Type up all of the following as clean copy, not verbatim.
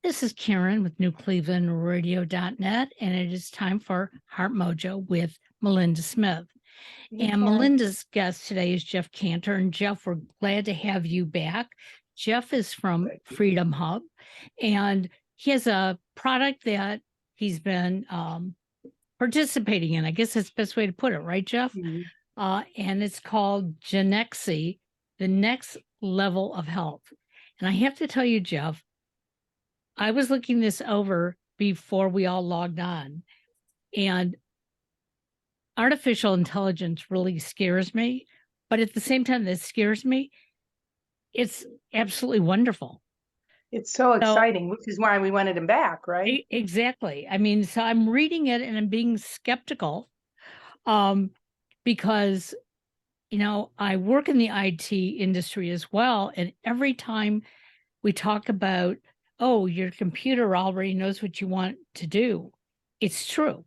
This is Karen with newclevelandradio.net, and it is time for Heart Mojo with Melinda Smith. Hey, And Karen. Melinda's guest today is Jeff Kanter. And Jeff, we're glad to have you back. Jeff is from Thank you. Freedom Hub, and he has a product that he's been participating in. I guess that's the best way to put it, right, Jeff? Mhm. And it's called GENEXY, the next level of health. And I have to tell you, Jeff, I was looking this over before we all logged on, and artificial intelligence really scares me. But at the same time that scares me, it's absolutely wonderful. It's so exciting, which is why we wanted him back, right? Exactly. I mean, so I'm reading it and I'm being skeptical because, I work in the IT industry as well. And every time we talk about, oh, your computer already knows what you want to do, it's true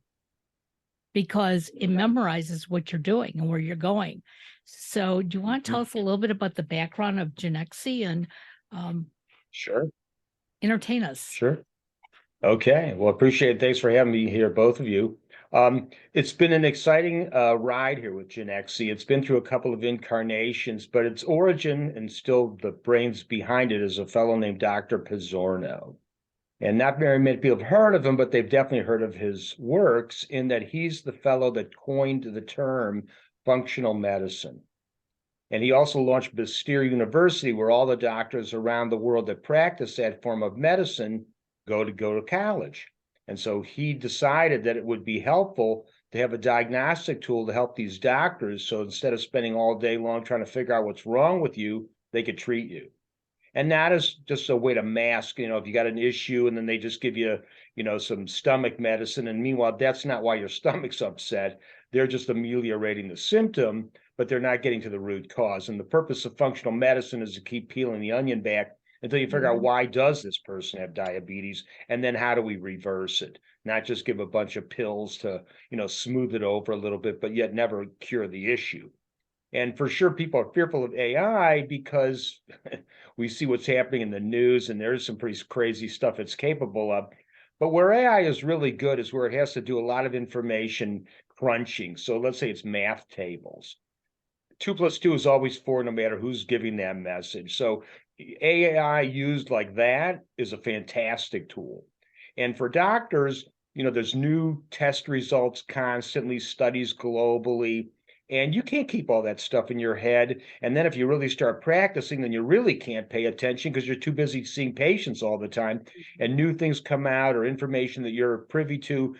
because it memorizes what you're doing and where you're going. So do you want to tell us a little bit about the background of GENEXY and Sure. entertain us? Sure. Okay. Well, appreciate it. Thanks for having me here, both of you. It's been an exciting ride here with GENEXY. It's been through a couple of incarnations, but its origin and still the brains behind it is a fellow named Dr. Pizzorno. And not very many people have heard of him, but they've definitely heard of his works in that he's the fellow that coined the term functional medicine. And he also launched Bastyr University, where all the doctors around the world that practice that form of medicine go to college. And so he decided that it would be helpful to have a diagnostic tool to help these doctors. So instead of spending all day long trying to figure out what's wrong with you, they could treat you. And that is just a way to mask, if you got an issue and then they just give you, some stomach medicine. And meanwhile, that's not why your stomach's upset. They're just ameliorating the symptom, but they're not getting to the root cause. And the purpose of functional medicine is to keep peeling the onion back until you figure out why does this person have diabetes, and then how do we reverse it? Not just give a bunch of pills to, smooth it over a little bit, but yet never cure the issue. And for sure, people are fearful of AI because we see what's happening in the news, and there's some pretty crazy stuff it's capable of. But where AI is really good is where it has to do a lot of information crunching. So let's say it's math tables. 2 + 2 is always 4, no matter who's giving that message. So AI used like that is a fantastic tool. And for doctors, there's new test results constantly, studies globally. And you can't keep all that stuff in your head. And then if you really start practicing, then you really can't pay attention because you're too busy seeing patients all the time. And new things come out or information that you're privy to,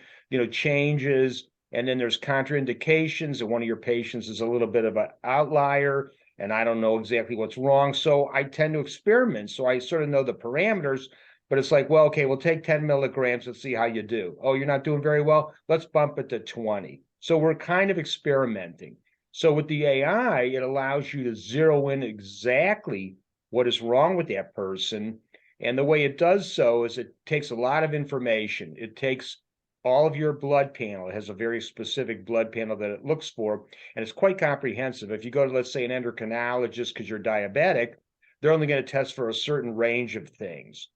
changes. And then there's contraindications, and one of your patients is a little bit of an outlier, and I don't know exactly what's wrong. So I tend to experiment. So I sort of know the parameters, but it's like, well, okay, we'll take 10 milligrams. Let's see how you do. Oh, you're not doing very well. Let's bump it to 20. So we're kind of experimenting. So with the AI, it allows you to zero in exactly what is wrong with that person. And the way it does so is it takes a lot of information. It takes all of your blood panel. It has a very specific blood panel that it looks for, and it's quite comprehensive. If you go to, let's say, an endocrinologist because you're diabetic, they're only going to test for a certain range of things.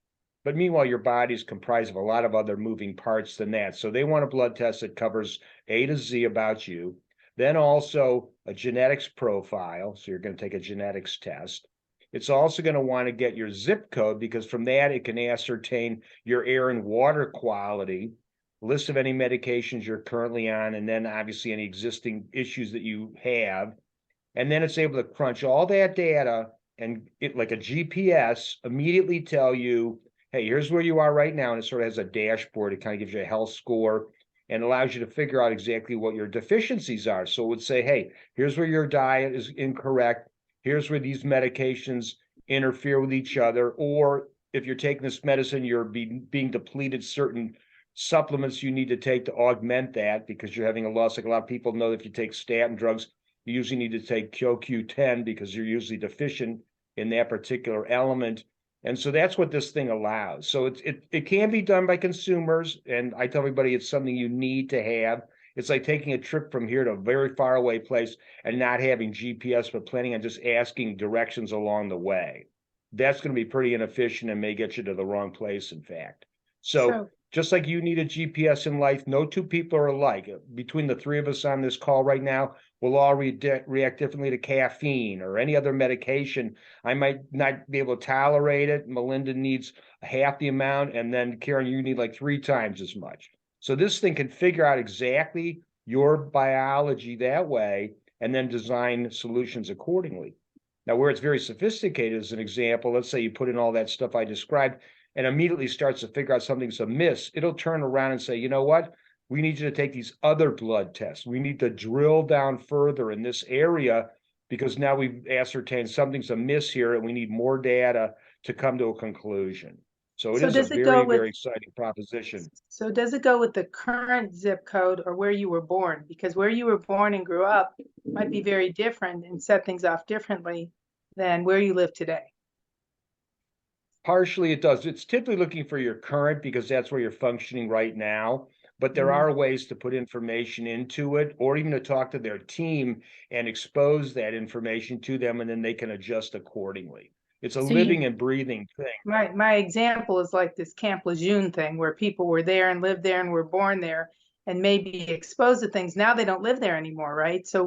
But meanwhile, your body is comprised of a lot of other moving parts than that. So they want a blood test that covers A to Z about you. Then also a genetics profile. So you're going to take a genetics test. It's also going to want to get your zip code because from that, it can ascertain your air and water quality, list of any medications you're currently on, and then obviously any existing issues that you have. And then it's able to crunch all that data and it, like a GPS, immediately tell you, hey, here's where you are right now. And it sort of has a dashboard. It kind of gives you a health score and allows you to figure out exactly what your deficiencies are. So it would say, hey, here's where your diet is incorrect. Here's where these medications interfere with each other. Or if you're taking this medicine, you're being depleted certain supplements you need to take to augment that because you're having a loss. Like a lot of people know that if you take statin drugs, you usually need to take CoQ10 because you're usually deficient in that particular element. And so that's what this thing allows. So it can be done by consumers. And I tell everybody it's something you need to have. It's like taking a trip from here to a very far away place and not having GPS, but planning on just asking directions along the way. that's going to be pretty inefficient and may get you to the wrong place, in fact. So just like you need a GPS in life, no two people are alike. Between the three of us on this call right now, we'll all react differently to caffeine or any other medication. I might not be able to tolerate it. Melinda needs half the amount, and then Karen, you need like 3 times as much. So this thing can figure out exactly your biology that way and then design solutions accordingly. Now, where it's very sophisticated, as an example, let's say you put in all that stuff I described and immediately starts to figure out something's amiss, it'll turn around and say, you know what? We need you to take these other blood tests. We need to drill down further in this area because now we've ascertained something's amiss here and we need more data to come to a conclusion. So it is a very, very exciting proposition. So does it go with the current zip code or where you were born? Because where you were born and grew up might be very different and set things off differently than where you live today. Partially it does. It's typically looking for your current because that's where you're functioning right now. But there are ways to put information into it or even to talk to their team and expose that information to them, and then they can adjust accordingly. It's a living and breathing thing. My example is like this Camp Lejeune thing where people were there and lived there and were born there and maybe exposed to things. Now they don't live there anymore, right? So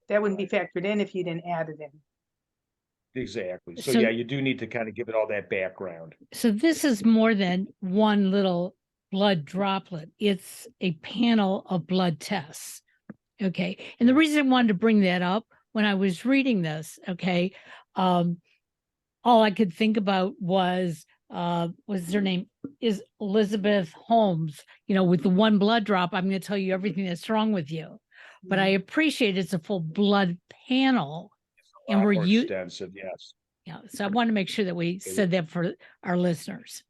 that wouldn't be factored in if you didn't add it in. Exactly. So yeah, you do need to kind of give it all that background. So this is more than one little blood droplet. It's a panel of blood tests. Okay. And the reason I wanted to bring that up when I was reading this, okay, all I could think about was her name is Elizabeth Holmes, with the one blood drop, I'm going to tell you everything that's wrong with you. But I appreciate it's a full blood panel. And we're extensive, yes. Yeah. So I want to make sure that we said that for our listeners.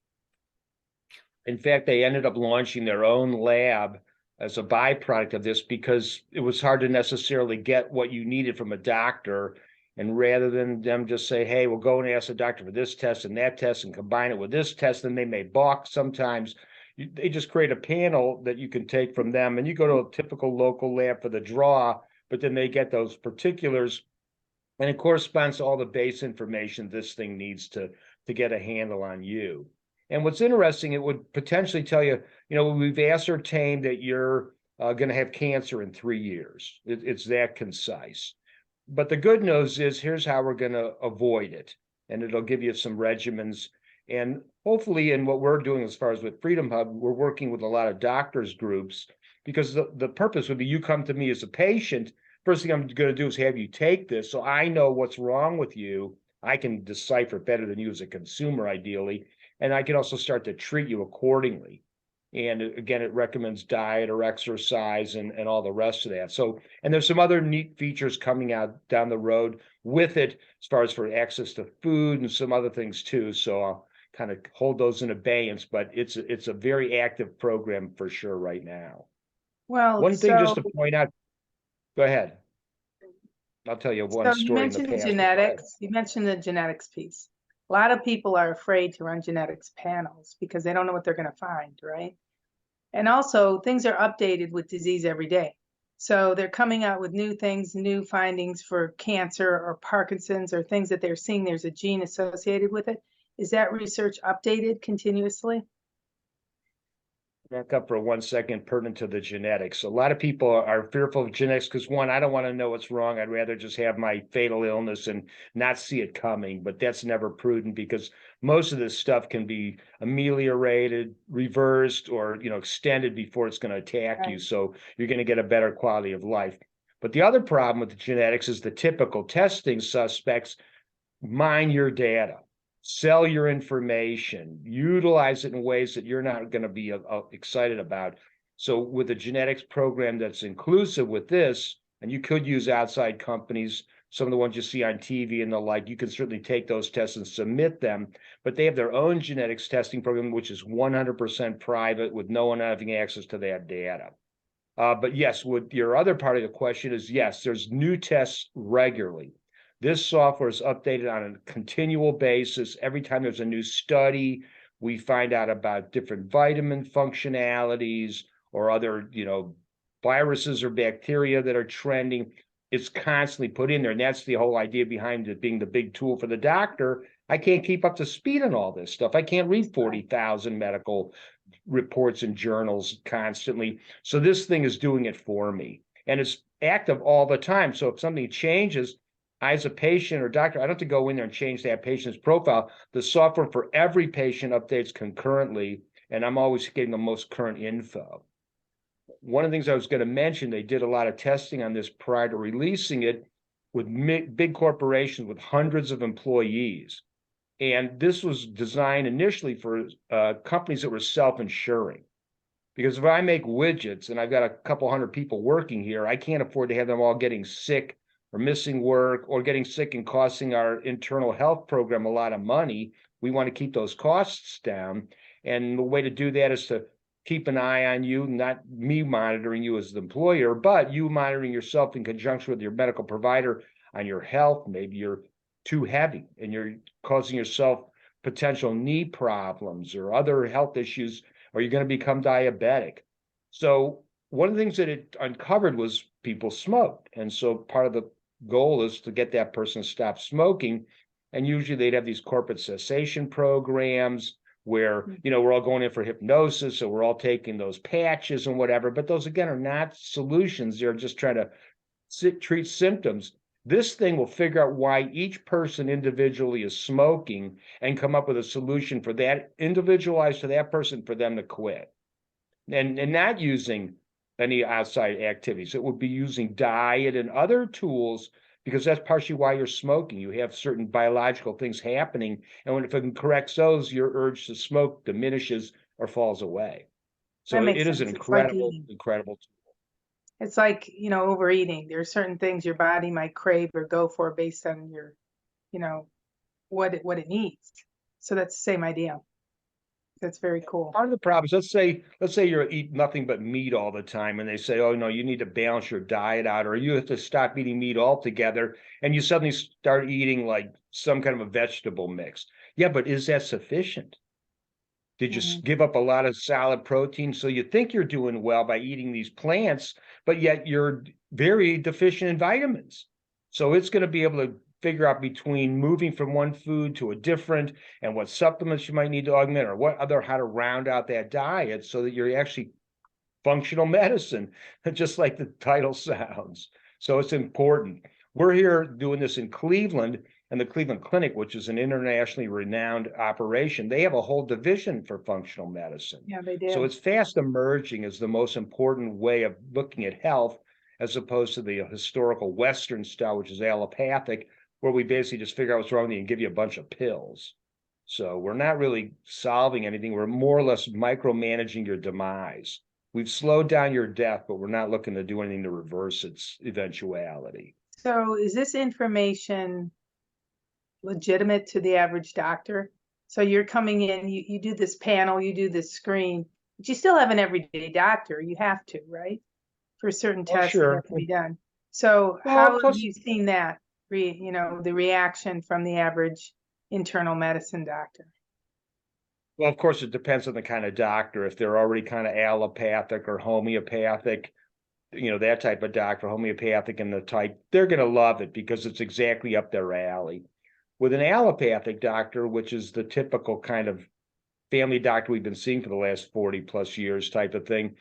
In fact, they ended up launching their own lab as a byproduct of this because it was hard to necessarily get what you needed from a doctor. And rather than them just say, hey, we'll go and ask the doctor for this test and that test and combine it with this test, then they may balk sometimes. They just create a panel that you can take from them. And you go to a typical local lab for the draw, but then they get those particulars. And it corresponds to all the base information this thing needs to get a handle on you. And what's interesting, it would potentially tell you, we've ascertained that you're going to have cancer in 3 years. It's that concise. But the good news is here's how we're going to avoid it. And it'll give you some regimens. And hopefully in what we're doing as far as with Freedom Hub, we're working with a lot of doctors groups because the purpose would be you come to me as a patient. First thing I'm going to do is have you take this so I know what's wrong with you. I can decipher better than you as a consumer, ideally. And I can also start to treat you accordingly. And again, it recommends diet or exercise and all the rest of that. So, and there's some other neat features coming out down the road with it as far as for access to food and some other things too. So I'll kind of hold those in abeyance, but it's a very active program for sure right now. Well, one thing just to point out, go ahead. I'll tell you one story. You mentioned the genetics. You mentioned the genetics piece. A lot of people are afraid to run genetics panels because they don't know what they're going to find, right? And also, things are updated with disease every day. So they're coming out with new things, new findings for cancer or Parkinson's or things that they're seeing there's a gene associated with it. Is that research updated continuously? Back up for 1 second, pertinent to the genetics. A lot of people are fearful of genetics because, one, I don't want to know what's wrong. I'd rather just have my fatal illness and not see it coming. But that's never prudent because most of this stuff can be ameliorated, reversed, or extended before it's going to attack you. So you're going to get a better quality of life. But the other problem with the genetics is the typical testing suspects mine your data. Sell your information, utilize it in ways that you're not going to be excited about. So with a genetics program that's inclusive with this, and you could use outside companies, some of the ones you see on TV and the like, you can certainly take those tests and submit them, but they have their own genetics testing program, which is 100% private with no one having access to that data. But yes, with your other part of the question is, yes, there's new tests regularly. This software is updated on a continual basis. Every time there's a new study, we find out about different vitamin functionalities or other, viruses or bacteria that are trending. It's constantly put in there. And that's the whole idea behind it being the big tool for the doctor I can't keep up to speed on all this stuff. I can't read 40,000 medical reports and journals constantly. So this thing is doing it for me. And it's active all the time. So if something changes, I, as a patient or doctor, I don't have to go in there and change that patient's profile. The software for every patient updates concurrently, and I'm always getting the most current info. One of the things I was going to mention, they did a lot of testing on this prior to releasing it with big corporations with hundreds of employees. And this was designed initially for companies that were self-insuring. Because if I make widgets and I've got a couple hundred people working here, I can't afford to have them all getting sick or missing work or getting sick and costing our internal health program a lot of money. We want to keep those costs down. And the way to do that is to keep an eye on you, not me monitoring you as the employer, but you monitoring yourself in conjunction with your medical provider on your health. Maybe you're too heavy and you're causing yourself potential knee problems or other health issues, or you're going to become diabetic. So one of the things that it uncovered was people smoked. And so part of the goal is to get that person to stop smoking. And usually they'd have these corporate cessation programs where, you know, we're all going in for hypnosis, so we're all taking those patches and whatever. But those, again, are not solutions. They're just trying to treat symptoms. This thing will figure out why each person individually is smoking and come up with a solution for that, individualized to that person, for them to quit. And not using any outside activities. It would be using diet and other tools, because that's partially why you're smoking. You have certain biological things happening. And if it corrects those, your urge to smoke diminishes or falls away. So it is an incredible, incredible tool. It's like, you know, overeating. There are certain things your body might crave or go for based on your, you know, what it needs. So that's the same idea. That's very cool. Part of the problem is, let's say you're eating nothing but meat all the time, and they say, oh no, you need to balance your diet out, or you have to stop eating meat altogether, and you suddenly start eating like some kind of a vegetable mix. Yeah, but is that sufficient? Did you give up a lot of solid protein? So you think you're doing well by eating these plants, but yet you're very deficient in vitamins. So it's going to be able to figure out between moving from one food to a different, and what supplements you might need to augment, or how to round out that diet so that you're actually functional medicine, just like the title sounds. So it's important. We're here doing this in Cleveland, and the Cleveland Clinic, which is an internationally renowned operation, they have a whole division for functional medicine. Yeah, they do. So it's fast emerging as the most important way of looking at health, as opposed to the historical Western style, which is allopathic, where we basically just figure out what's wrong with you and give you a bunch of pills. So we're not really solving anything. We're more or less micromanaging your demise. We've slowed down your death, but we're not looking to do anything to reverse its eventuality. So is this information legitimate to the average doctor? So you're coming in, you do this panel, you do this screen, but you still have an everyday doctor. You have to, right? For certain tests that have to be done. So how have you seen that, you know, the reaction from the average internal medicine doctor? Well, of course, it depends on the kind of doctor. If they're already kind of allopathic or homeopathic, you know, that type of doctor, homeopathic and the type, they're going to love it because it's exactly up their alley. With an allopathic doctor, which is the typical kind of family doctor we've been seeing for the last 40 plus years type of thing,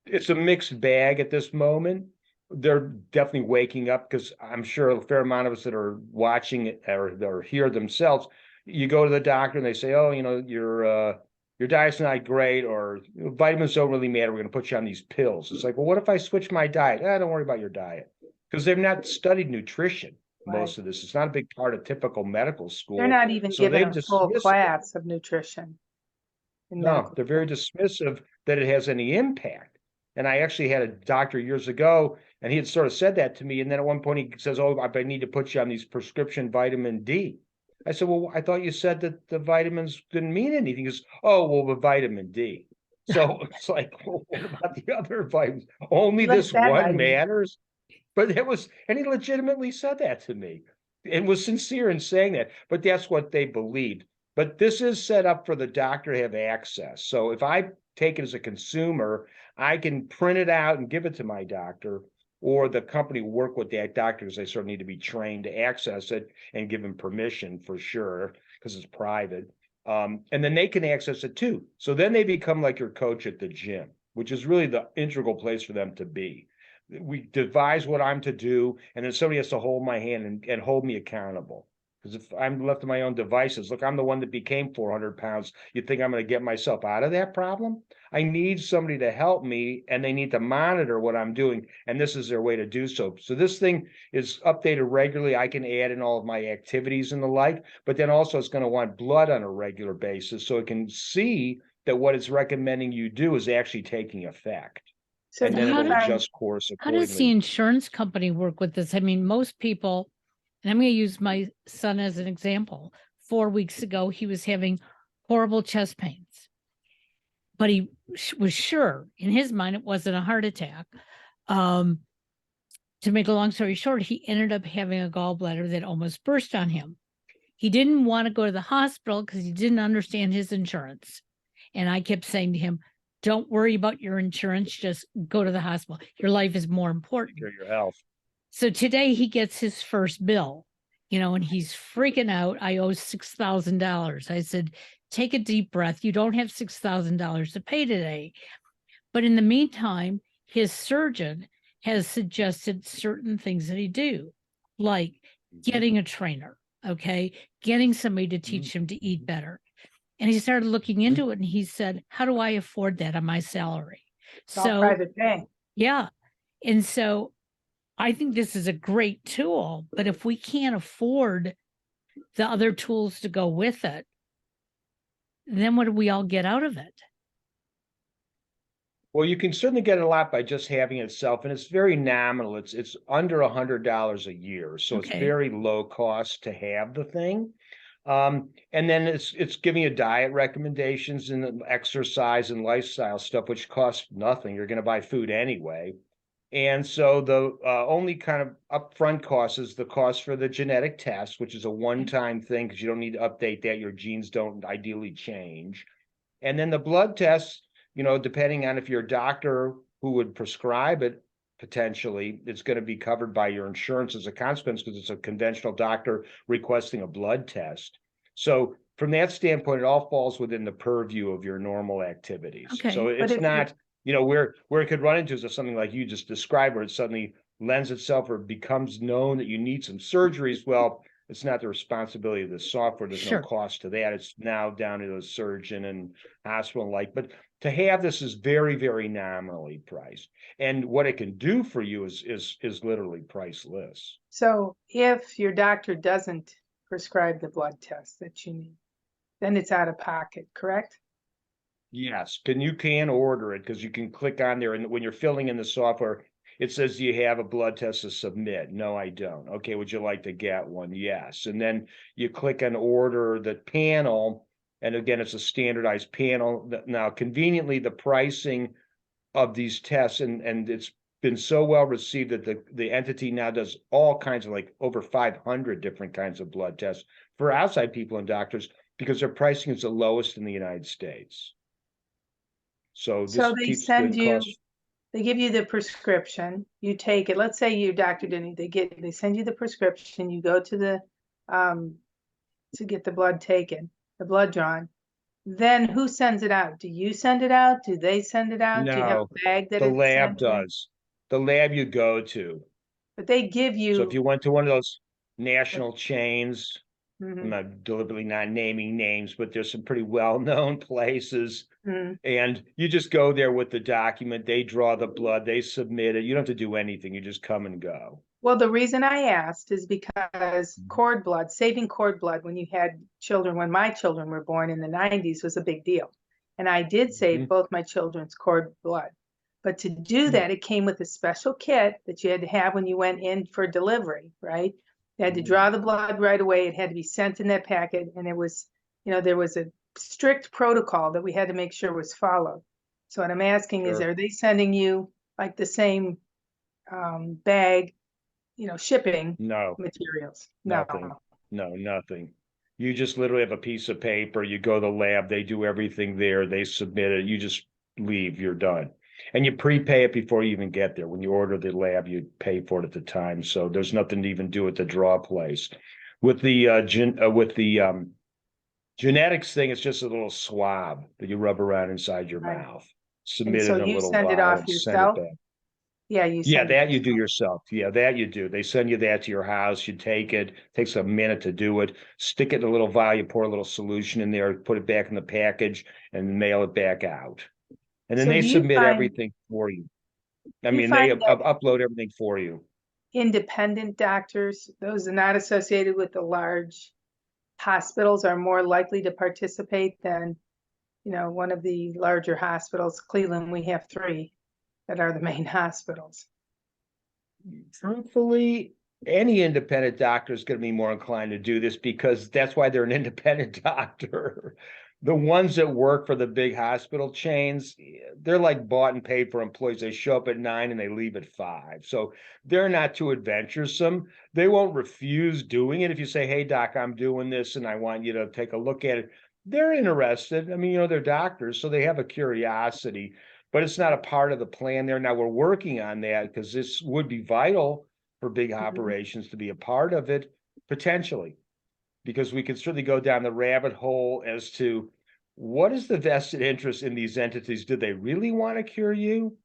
it's a mixed bag at this moment. They're definitely waking up, because I'm sure a fair amount of us that are watching it or hear themselves, you go to the doctor and they say, oh, you know, your diet's not great, or vitamins don't really matter, we're going to put you on these pills. It's like, well, what if I switch my diet? Don't worry about your diet, because they've not studied nutrition. Most of this, it's not a big part of typical medical school. They're not even given a full class of nutrition. No, they're very dismissive that it has any impact. And I actually had a doctor years ago, and he had sort of said that to me. And then at one point he says, oh, I need to put you on these prescription vitamin D. I said, well, I thought you said that the vitamins didn't mean anything. He goes, oh, well, the vitamin D. So it's like, well, what about the other vitamins? Only this one matters? But it was, and he legitimately said that to me and was sincere in saying that. But that's what they believed. But this is set up for the doctor to have access. So if I take it as a consumer, I can print it out and give it to my doctor. or the company work with that doctor because they sort of need to be trained to access it and give them permission for sure because it's private. And then they can access it too. So then they become like your coach at the gym, which is really the integral place for them to be. We devise what I'm to do, and then somebody has to hold my hand and hold me accountable. Because if I'm left to my own devices, look, I'm the one that became 400 pounds. You think I'm going to get myself out of that problem? I need somebody to help me, and they need to monitor what I'm doing. And this is their way to do so. So this thing is updated regularly. I can add in all of my activities and the like, but then also it's going to want blood on a regular basis so it can see that what it's recommending you do is actually taking effect. So And do then you it'll find, adjust course How does the accordingly. insurance company work with this? I mean, most people, and I'm going to use my son as an example. 4 weeks ago, he was having horrible chest pains, but he was sure in his mind it wasn't a heart attack. To make a long story short, he ended up having a gallbladder that almost burst on him. He didn't want to go to the hospital because he didn't understand his insurance. And I kept saying to him, don't worry about your insurance, just go to the hospital. Your life is more important. Your health. So today he gets his first bill, and he's freaking out. I owe $6,000. I said, take a deep breath. You don't have $6,000 to pay today. But in the meantime, his surgeon has suggested certain things that he do, like getting a trainer, okay, getting somebody to teach him to eat better. And he started looking into it and he said, how do I afford that on my salary? it's all private pay. Yeah. And so I think this is a great tool, but if we can't afford the other tools to go with it, then what do we all get out of it? Well, you can certainly get a lot by just having it itself, and it's very nominal. It's under $100 a year, so it's Okay. very low cost to have the thing. And then it's giving you diet recommendations and exercise and lifestyle stuff, which costs nothing. You're going to buy food anyway. And so the only kind of upfront cost is the cost for the genetic test, which is a one-time thing because you don't need to update that. Your genes don't ideally change. And then the blood tests, depending on if you're a doctor who would prescribe it, potentially, it's going to be covered by your insurance as a consequence because it's a conventional doctor requesting a blood test. So from that standpoint, it all falls within the purview of your normal activities. Okay. So But it's if not, where it could run into is something like you just described, where it suddenly lends itself or becomes known that you need some surgeries. Well, it's not the responsibility of the software. There's Sure. no cost to that. It's now down to the surgeon and hospital and like. But to have this is very, very nominally priced. And what it can do for you is literally priceless. So if your doctor doesn't prescribe the blood test that you need, then it's out of pocket, correct? Yes, you can order it because you can click on there, and when you're filling in the software, it says, do you have a blood test to submit? No, I don't. Okay, would you like to get one? Yes. And then you click on order the panel, and again, it's a standardized panel. Now, conveniently, the pricing of these tests, and it's been so well received that the entity now does all kinds of, like, over 500 different kinds of blood tests for outside people and doctors because their pricing is the lowest in the United States. So So this they keeps send good you, costs. they give you the prescription, you take it. Let's say your doctor didn't, they send you the prescription, you go to the to get the blood taken, the blood drawn. Then who sends it out? Do you send it out? Do they send it out? Do you have No, a bag that the it's lab sent in? does. The lab you go to. But they give So if you, you went to one of those national chains, I'm mhm, not deliberately not naming names, but there's some pretty well-known places. mhm. And you just go there with the document, they draw the blood, they submit it. You don't have to do anything. You just come and go. Well, the reason I asked is because Mhm. cord blood, saving cord blood when you had children, when my children were born in the 90s was a big deal. And I did save Mhm. both my children's cord blood. But to do Hmm. that, it came with a special kit that you had to have when you went in for delivery, right? You had to draw the blood right away. It had to be sent in that packet. And it was, there was a strict protocol that we had to make sure was followed. So what I'm asking is, Sure. are they sending you like the same bag, shipping No, materials? nothing. No, nothing. You just literally have a piece of paper. You go to the lab, they do everything there, they submit it. You just leave, you're done. And you prepay it before you even get there. When you order the lab, you pay for it at the time. So there's nothing to even do at the draw place. With the genetics thing, it's just a little swab that you rub around inside your Right. mouth. And Submit so it in a you little send it vial off and send it yourself? back. Yeah, you Yeah, send it that you do yourself. yourself. Yeah, that you do. They send you that to your house. You take it. Takes a minute to do it. Stick it in a little vial. You pour a little solution in there. Put it back in the package and mail it back out. And then So they do you submit find, everything for you. I do you mean, they find that upload everything for you. independent doctors, those are not associated with the large hospitals, are more likely to participate than, one of the larger hospitals? Cleveland, we have 3 that are the main hospitals. Truthfully, any independent doctor is going to be more inclined to do this because that's why they're an independent doctor. The ones that work for the big hospital chains, they're like bought and paid for employees. They show up at 9 and they leave at 5. So they're not too adventuresome. They won't refuse doing it. If you say, hey, doc, I'm doing this and I want you to take a look at it, they're interested. I mean, they're doctors, so they have a curiosity, but it's not a part of the plan there. Now we're working on that because this would be vital for big operations to be a part of it, potentially, because we can certainly go down the rabbit hole as to what is the vested interest in these entities? Do they really want to cure you?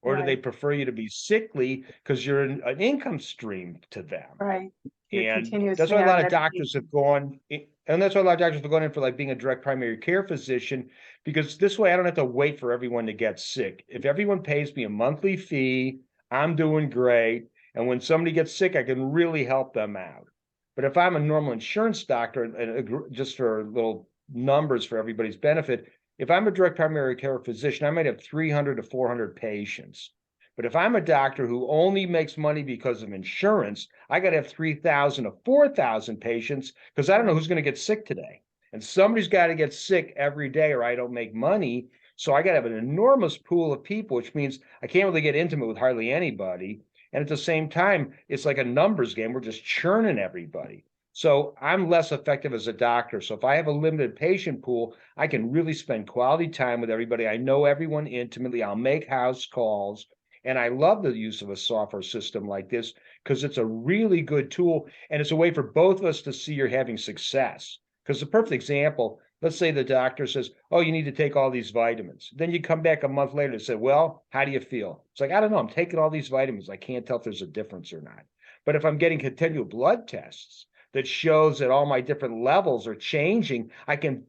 Or do they Right, prefer you to be sickly because you're an income stream to them? right. You're And that's continuously why a lot on of doctors have medication. gone, and that's why a lot of doctors have gone in for like being a direct primary care physician, because this way I don't have to wait for everyone to get sick. If everyone pays me a monthly fee, I'm doing great. And when somebody gets sick, I can really help them out. But if I'm a normal insurance doctor, and just for little numbers for everybody's benefit, if I'm a direct primary care physician, I might have 300 to 400 patients. But if I'm a doctor who only makes money because of insurance, I got to have 3,000 to 4,000 patients because I don't know who's going to get sick today. And somebody's got to get sick every day or I don't make money. So I got to have an enormous pool of people, which means I can't really get intimate with hardly anybody. And at the same time, it's like a numbers game. We're just churning everybody. So I'm less effective as a doctor. So if I have a limited patient pool, I can really spend quality time with everybody. I know everyone intimately. I'll make house calls. And I love the use of a software system like this because it's a really good tool. And it's a way for both of us to see you're having success. Because the perfect example, let's say the doctor says, oh, you need to take all these vitamins. Then you come back a month later and say, well, how do you feel? It's like, I don't know. I'm taking all these vitamins. I can't tell if there's a difference or not. But if I'm getting continual blood tests that shows that all my different levels are changing, I can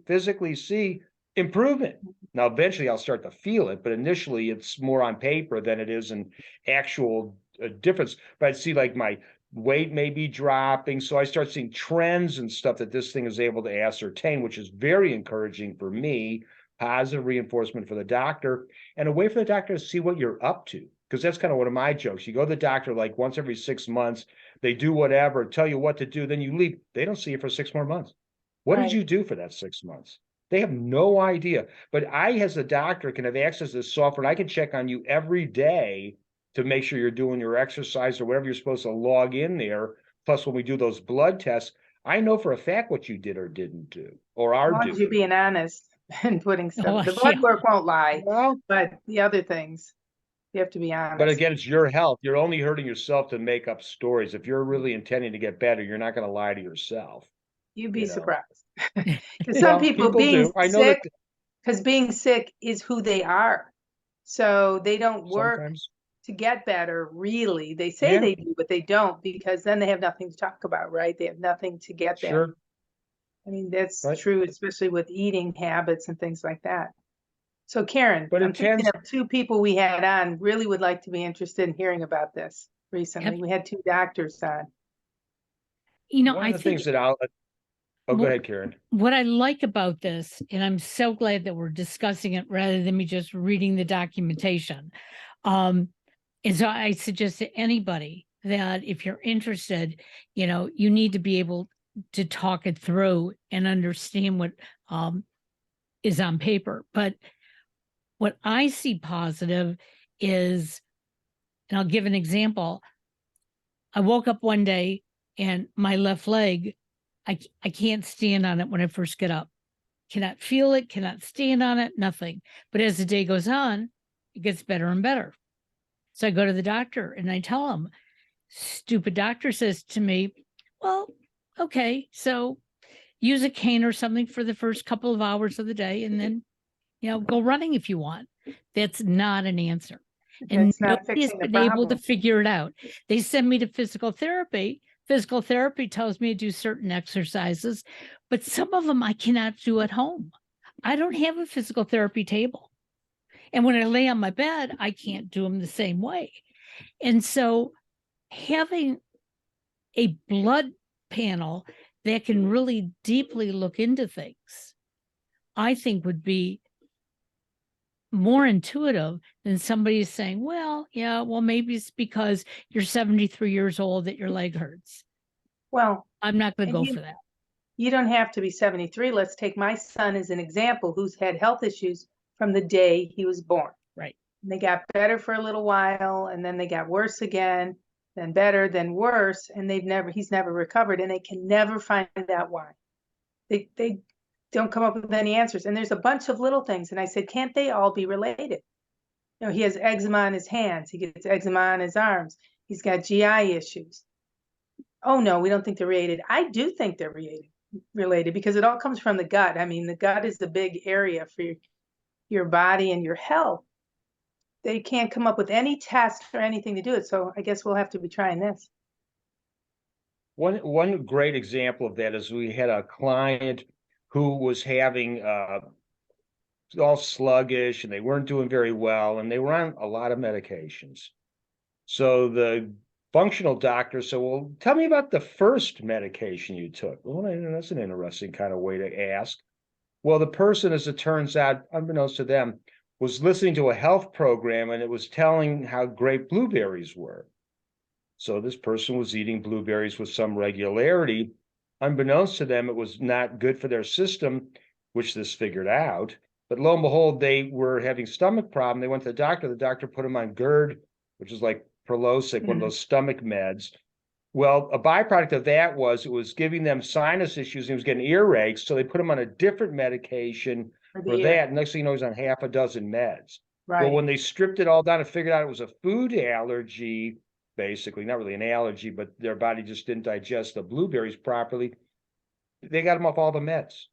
physically see improvement. Now, eventually I'll start to feel it, but initially it's more on paper than it is an actual difference. But I see like my weight may be dropping. So I start seeing trends and stuff that this thing is able to ascertain, which is very encouraging for me, positive reinforcement for the doctor, and a way for the doctor to see what you're up to. Because that's kind of one of my jokes. You go to the doctor like once every 6 months, they do whatever, tell you what to do, then you leave. They don't see you for 6 more months. What did Right. you do for that 6 months? They have no idea. But I, as a doctor, can have access to this software and I can check on you every day to make sure you're doing your exercise or whatever you're supposed to log in there. Plus, when we do those blood tests, I know for a fact what you did or didn't do or As are long as you're doing. being honest and putting stuff, Oh, the blood yeah. work won't lie, Well, but the other things, you have to be but honest. again, it's your health. You're only hurting yourself to make up stories. If you're really intending to get better, you're not going to lie to yourself. You'd be You know. surprised. Because some Well, people people being do. I know that sick, because being sick is who they are. So they don't work sometimes. to get better, really. They say Yeah, they do, but they don't, because then they have nothing to talk about, right? They have nothing to get them. sure. I mean, that's Right. true, especially with eating habits and things like that. So Karen, But I'm it thinking tends, of 2 people we had on, really would like to be interested in hearing about this recently. We had 2 doctors on. one I of the think things that oh, go what, ahead, Karen. what I like about this, and I'm so glad that we're discussing it rather than me just reading the documentation. And so I suggest to anybody that if you're interested, you need to be able to talk it through and understand what is on paper. But what I see positive is, and I'll give an example. I woke up one day and my left leg, I can't stand on it when I first get up. Cannot feel it, cannot stand on it, nothing. But as the day goes on, it gets better and better. So I go to the doctor and I tell him, stupid doctor says to me, well, okay, so use a cane or something for the first couple of hours of the day and then, go running if you want. That's not an answer. And That's not nobody has fixing the been able to problem. figure it out. They send me to physical therapy. Physical therapy tells me to do certain exercises, but some of them I cannot do at home. I don't have a physical therapy table. And when I lay on my bed, I can't do them the same way. And so having a blood panel that can really deeply look into things, I think would be more intuitive than somebody saying, well, maybe it's because you're 73 years old that your leg hurts. Well, I'm not going to and go for that. you don't have to be 73. Let's take my son as an example, who's had health issues from the day he was born. Right. And they got better for a little while, and then they got worse again, then better, then worse, and he's never recovered, and they can never find out why. They don't come up with any answers. And there's a bunch of little things. And I said, can't they all be related? He has eczema on his hands. He gets eczema on his arms. He's got GI issues. Oh, no, we don't think they're related. I do think they're related because it all comes from the gut. I mean, the gut is the big area for your body and your health. They can't come up with any test or anything to do it. So I guess we'll have to be trying this. One great example of that is we had a client who was having all sluggish and they weren't doing very well and they were on a lot of medications. So the functional doctor said, well, tell me about the first medication you took. Well, that's an interesting kind of way to ask. Well, the person, as it turns out, unbeknownst to them, was listening to a health program and it was telling how great blueberries were. So this person was eating blueberries with some regularity. Unbeknownst to them, it was not good for their system, which this figured out. But lo and behold, they were having stomach problem. They went to the doctor. The doctor put them on GERD, which is like Prilosec, one of those stomach meds. Well, a byproduct of that was it was giving them sinus issues. He was getting earaches. So they put him on a different medication for that. Next thing you know, he's on half a dozen meds. Right. Well, when they stripped it all down and figured out it was a food allergy, basically, not really an allergy, but their body just didn't digest the blueberries properly, they got them off all the meds.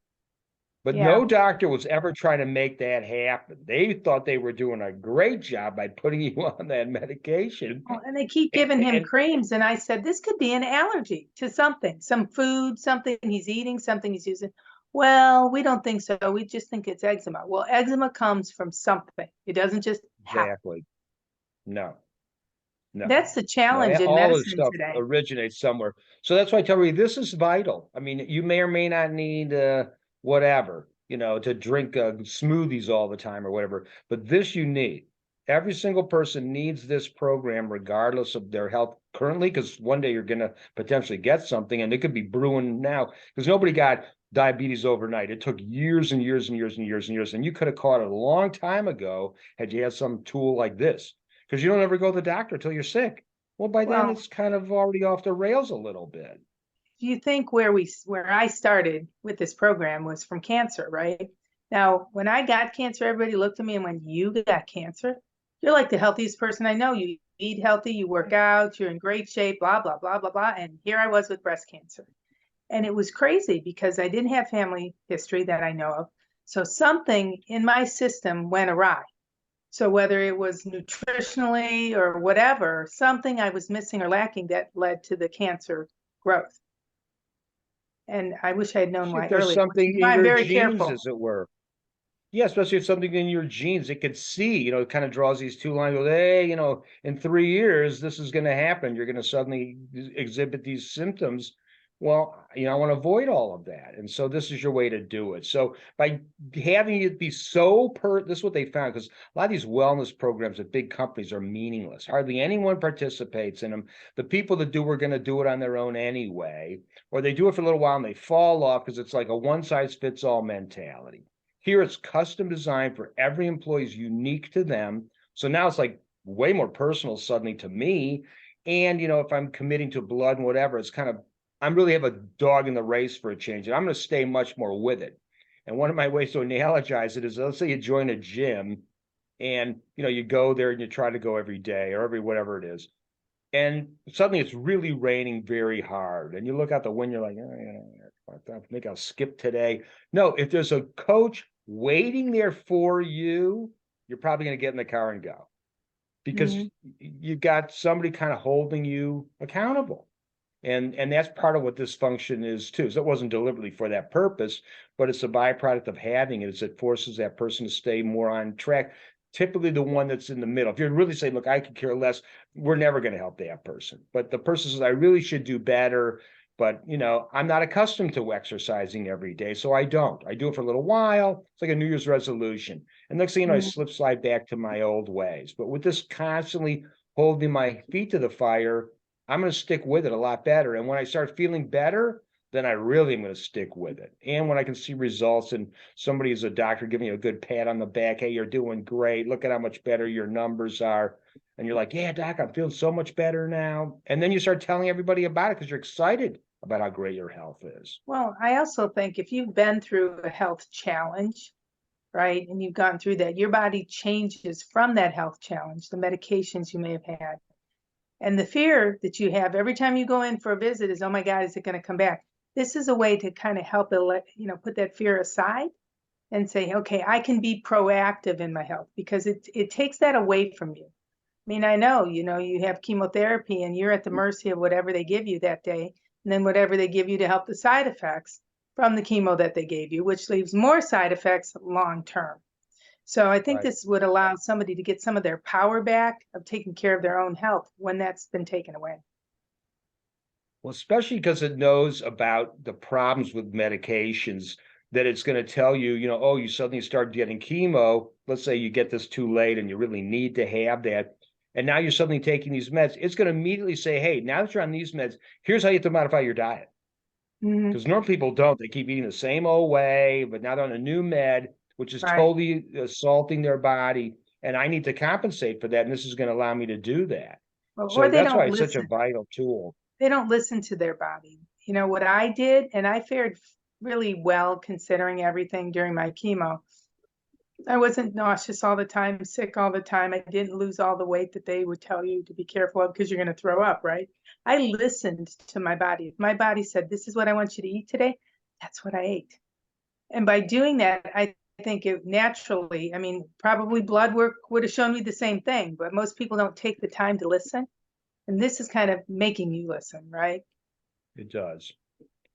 But no doctor was ever trying to make that happen. They thought they were doing a great job by putting you on that medication. Oh, and they keep giving him creams. And I said, this could be an allergy to something, some food, something he's eating, something he's using. Well, we don't think so. We just think it's eczema. Well, eczema comes from something. It doesn't just happen. Exactly. No. That's the challenge in all medicine this stuff today. originates somewhere. So that's why I tell you, this is vital. I mean, you may or may not need whatever, to drink smoothies all the time or whatever, but this you need. Every single person needs this program regardless of their health currently, because one day you're going to potentially get something and it could be brewing now, because nobody got diabetes overnight. It took years and years and years and years and years, and you could have caught it a long time ago had you had some tool like this, because you don't ever go to the doctor until you're sick. Well, by then it's kind of already off the rails a little bit. Do you think where I started with this program was from cancer, right? Now, when I got cancer, everybody looked at me and went, you got cancer? You're like the healthiest person I know. You eat healthy, you work out, you're in great shape, blah, blah, blah, blah, blah. And here I was with breast cancer. And it was crazy because I didn't have family history that I know of. So something in my system went awry. So whether it was nutritionally or whatever, something I was missing or lacking that led to the cancer growth. And I wish I had known why There's earlier. something in I'm your very genes, careful. as it were. Yeah, especially if something in your genes, it could see, it kind of draws these two lines. Goes, hey, in 3 years, this is going to happen. You're going to suddenly exhibit these symptoms. Well, I want to avoid all of that. And so this is your way to do it. So by having it be this is what they found, because a lot of these wellness programs at big companies are meaningless. Hardly anyone participates in them. The people that do are going to do it on their own anyway, or they do it for a little while and they fall off because it's like a one-size-fits-all mentality. Here it's custom designed for every employee, is unique to them. So now it's like way more personal suddenly to me. And, if I'm committing to blood and whatever, it's kind of, I really have a dog in the race for a change, and I'm going to stay much more with it. And one of my ways to analogize it is, let's say you join a gym And, you go there and you try to go every day or every whatever it is. And suddenly it's really raining very hard. And you look out the window, you're like, oh, I think I'll skip today. No, if there's a coach waiting there for you, you're probably going to get in the car and go, because you've got somebody kind of holding you accountable. And that's part of what this function is too. So it wasn't deliberately for that purpose, but it's a byproduct of having it, is it forces that person to stay more on track. Typically the one that's in the middle. If you're really saying, look, I could care less, we're never going to help that person. But the person says, I really should do better, but I'm not accustomed to exercising every day, so I don't. I do it for a little while. It's like a New Year's resolution. And next thing you know, I slide back to my old ways. But with this constantly holding my feet to the fire, I'm going to stick with it a lot better. And when I start feeling better, then I really am going to stick with it. And when I can see results and somebody as a doctor giving you a good pat on the back, hey, you're doing great. Look at how much better your numbers are. And you're like, yeah, doc, I'm feeling so much better now. And then you start telling everybody about it because you're excited about how great your health is. Well, I also think if you've been through a health challenge, right, and you've gone through that, your body changes from that health challenge, the medications you may have had. And the fear that you have every time you go in for a visit is, oh my God, is it going to come back? This is a way to kind of help it, put that fear aside and say, okay, I can be proactive in my health, because it takes that away from you. I mean, I know, you have chemotherapy and you're at the mercy of whatever they give you that day, and then whatever they give you to help the side effects from the chemo that they gave you, which leaves more side effects long term. So I think this would allow somebody to get some of their power back of taking care of their own health when that's been taken away. Well, especially because it knows about the problems with medications, that it's going to tell you, oh, you suddenly start getting chemo. Let's say you get this too late and you really need to have that. And now you're suddenly taking these meds. It's going to immediately say, hey, now that you're on these meds, here's how you have to modify your diet. Because normal people don't. They keep eating the same old way, but now they're on a new med, which is totally assaulting their body. And I need to compensate for that. And this is going to allow me to do that. Well, so that's why it's such a vital tool. They don't listen to their body. What I did, and I fared really well considering everything during my chemo. I wasn't nauseous all the time, sick all the time. I didn't lose all the weight that they would tell you to be careful of because you're going to throw up, right? I listened to my body. If my body said, this is what I want you to eat today, that's what I ate. And by doing that, I think it naturally, probably blood work would have shown me the same thing, but most people don't take the time to listen. And this is kind of making you listen, right? It does.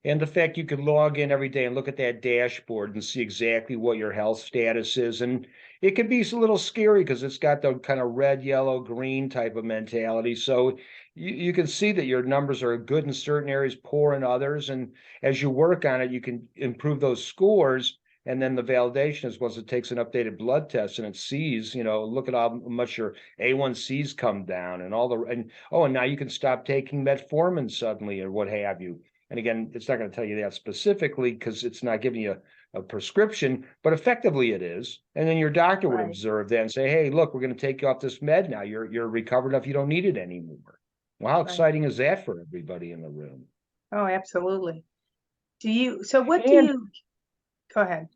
And the fact you can log in every day and look at that dashboard and see exactly what your health status is. And it can be a little scary because it's got the kind of red, yellow, green type of mentality. So you can see that your numbers are good in certain areas, poor in others. And as you work on it, you can improve those scores. And then the validation is once it takes an updated blood test and it sees, look at how much your A1Cs come down and and now you can stop taking metformin suddenly or what have you. And again, it's not going to tell you that specifically because it's not giving you a prescription, but effectively it is. And then your doctor would observe that and say, hey, look, we're going to take you off this med now. You're recovered enough. You don't need it anymore. Well, how exciting is that for everybody in the room? Oh, absolutely. Go ahead.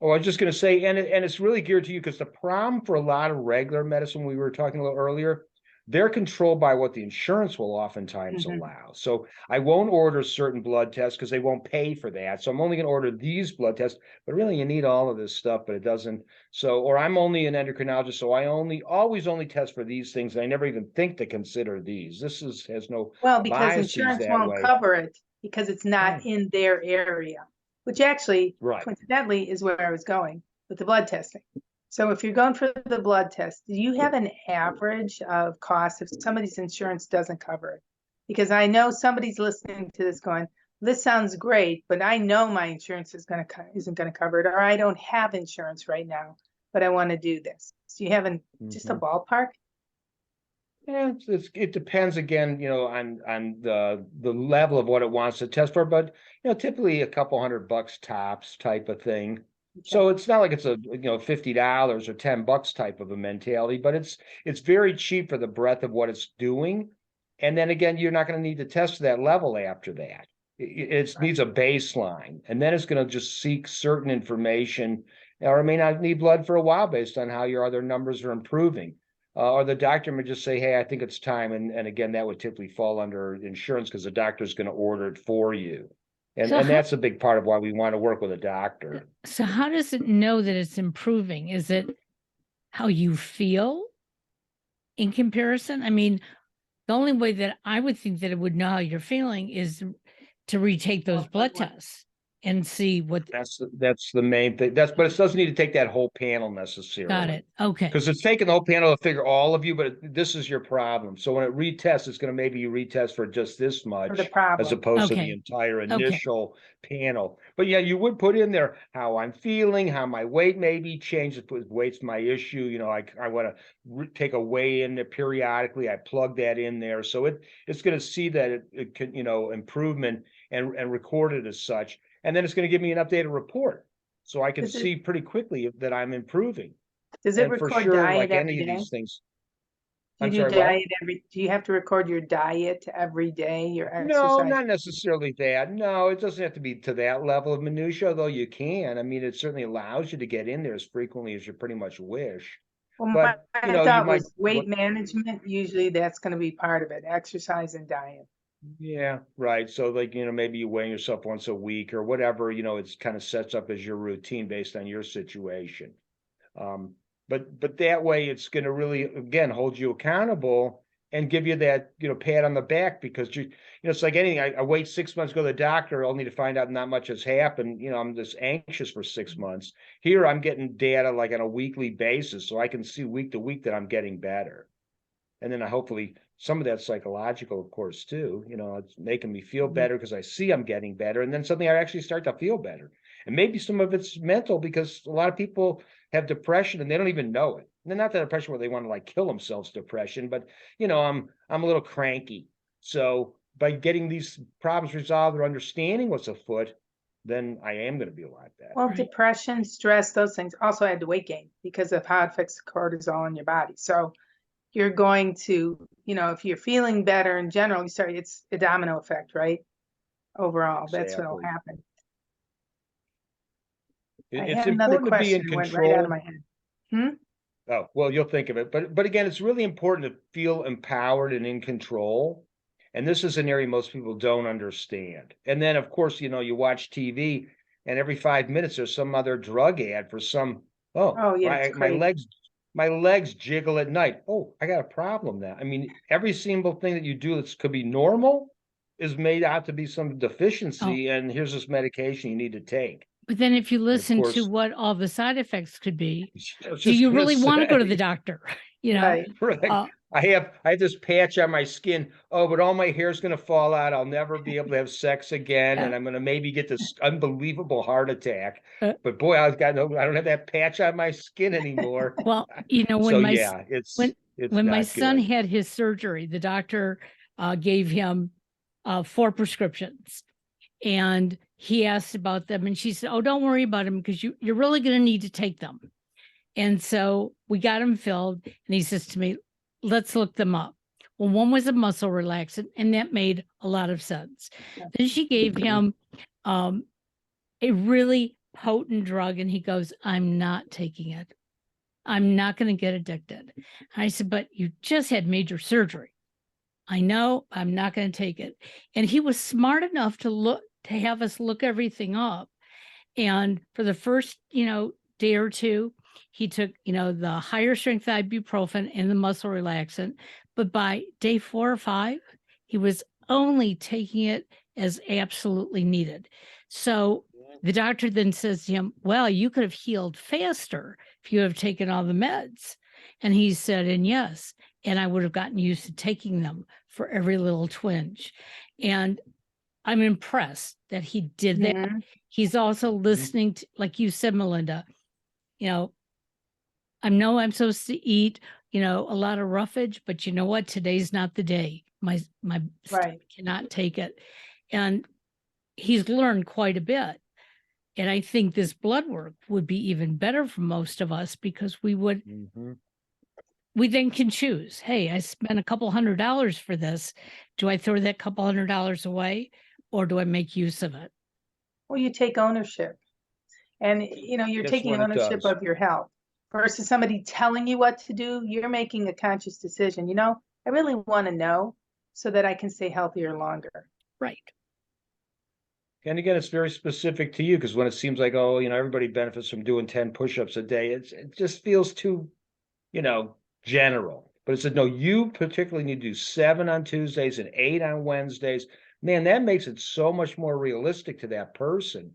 Oh, I was just going to say, and it's really geared to you because the problem for a lot of regular medicine, we were talking a little earlier, they're controlled by what the insurance will oftentimes allow. So I won't order certain blood tests because they won't pay for that. So I'm only going to order these blood tests, but really you need all of this stuff, but it doesn't. So, or I'm only an endocrinologist, so I always only test for these things. And I never even think to consider these. This has no because insurance won't cover it because it's not in their area, which actually coincidentally is where I was going with the blood testing. So if you're going for the blood test, do you have an average of cost if somebody's insurance doesn't cover it? Because I know somebody's listening to this going, this sounds great, but I know my insurance isn't going to cover it, or I don't have insurance right now, but I want to do this. So you have just a ballpark? Yeah, it depends again, on the level of what it wants to test for, but typically a couple $100 tops type of thing. So it's not like it's a $50 or $10 type of a mentality, but it's very cheap for the breadth of what it's doing. And then again, you're not going to need to test that level after that. It needs a baseline, and then it's going to just seek certain information or I may not need blood for a while based on how your other numbers are improving. Or the doctor may just say, hey, I think it's time. And again, that would typically fall under insurance because the doctor's going to order it for you. And, So and how- that's a big part of why we want to work with a doctor. So how does it know that it's improving? Is it how you feel in comparison? I mean, the only way that I would think that it would know how you're feeling is to retake those blood tests and see what. That's the main thing. But it doesn't need to take that whole panel necessarily. Got it. Okay. Because it's taking the whole panel to figure all of you, but this is your problem. So when it retests, it's going to maybe you retest for just this much, the problem. as opposed to Okay. the entire Okay. initial panel. But yeah, you would put in there how I'm feeling, how my weight may be changed. Weight's my issue. You know, I want to take a weigh in there periodically. I plug that in there, so it's going to see that it can, you know, improvement and record it as such, and then it's going to give me an updated report, so I can see pretty quickly that I'm improving. Does it And for record sure, diet like every any of day? these things. Do you I'm do sorry, what? diet do you have to record your diet every day, your No, exercise? not necessarily that. No, it doesn't have to be to that level of minutia, though you can. I mean, it certainly allows you to get in there as frequently as you pretty much wish. Well, But, my you know, you thought might, was weight management. Usually that's going to be part of it, exercise and diet. yeah, right. So like, you know, maybe you weigh yourself once a week or whatever, you know, it's kind of sets up as your routine based on your situation. But that way it's going to really, again, hold you accountable and give you that, you know, pat on the back, because you know, it's like anything. I wait 6 months, go to the doctor, only to find out not much has happened. You know, I'm just anxious for 6 months. Here, I'm getting data like on a weekly basis, so I can see week to week that I'm getting better. And then hopefully some of that's psychological, of course, too. You know, it's making me feel better because I see I'm getting better. And then suddenly I actually start to feel better. And maybe some of it's mental, because a lot of people have depression and they don't even know it. And not that depression where they want to like kill themselves depression, but you know, I'm a little cranky. So by getting these problems resolved or understanding what's afoot, then I am going to be a lot better. Well, Right. depression, stress, those things also add to weight gain because of how it affects cortisol in your body. So you're going to, you know, if you're feeling better in general, it's a domino effect, right? Overall, that's what'll Exactly. happen. I It's had another important to be in question that went right out of control. my head. Oh, well, you'll think of it. But again, it's really important to feel empowered and in control. And this is an area most people don't understand. And then, of course, you know, you watch TV and every 5 minutes there's some other drug ad for some, Oh, yeah, it's my crazy. legs jiggle at night. Oh, I got a problem now. I mean, every single thing that you do that could be normal is made out to be some deficiency, and here's this medication you need to take. But then if you And of listen to course, what all the side effects could be, I was do just you gonna really want to go to say. the doctor? You know, Right. Right. I have this patch on my skin. Oh, but all my hair's gonna fall out. I'll never be able to have sex again, and Yeah. I'm gonna maybe get this unbelievable heart attack. Uh, But boy, I don't have that patch on my skin anymore. well, you know, So yeah, it's when my not son good. had his surgery, the doctor gave him 4 prescriptions, and he asked about them, and she said, "Oh, don't worry about them because you're really going to need to take them." And so we got them filled, and he says to me, "Let's look them up." Well, one was a muscle relaxant, and that made a lot of sense. Yeah. Then she gave him a really potent drug, and he goes, "I'm not taking it. I'm not going to get addicted." I said, "But you just had major surgery." "I know, I'm not going to take it." And he was smart enough to have us look everything up. And for the first, day or two, he took, the higher strength ibuprofen and the muscle relaxant. But by day 4 or 5, he was only taking it as absolutely needed. So the doctor then says to him, "Well, you could have healed faster if you have taken all the meds." And he said, "And yes, and I would have gotten used to taking them for every little twinge." And I'm impressed that he did that. Mhm. He's also listening to, like you said, Melinda, I know I'm supposed to eat, a lot of roughage, but you know what? Today's not the day. My stomach Right. cannot take it. And he's learned quite a bit. And I think this blood work would be even better for most of us, because we then can choose, hey, I spent a couple $100 for this. Do I throw that couple $100 away, or do I make use of it? Well, you take ownership. And, you're That's taking what it ownership does. of your health versus somebody telling you what to do. You're making a conscious decision. I really want to know so that I can stay healthier longer. Right. And again, it's very specific to you, because when it seems like, oh, everybody benefits from doing 10 push-ups a day, it just feels too, general. But it said, no, you particularly need to do 7 on Tuesdays and 8 on Wednesdays. Man, that makes it so much more realistic to that person.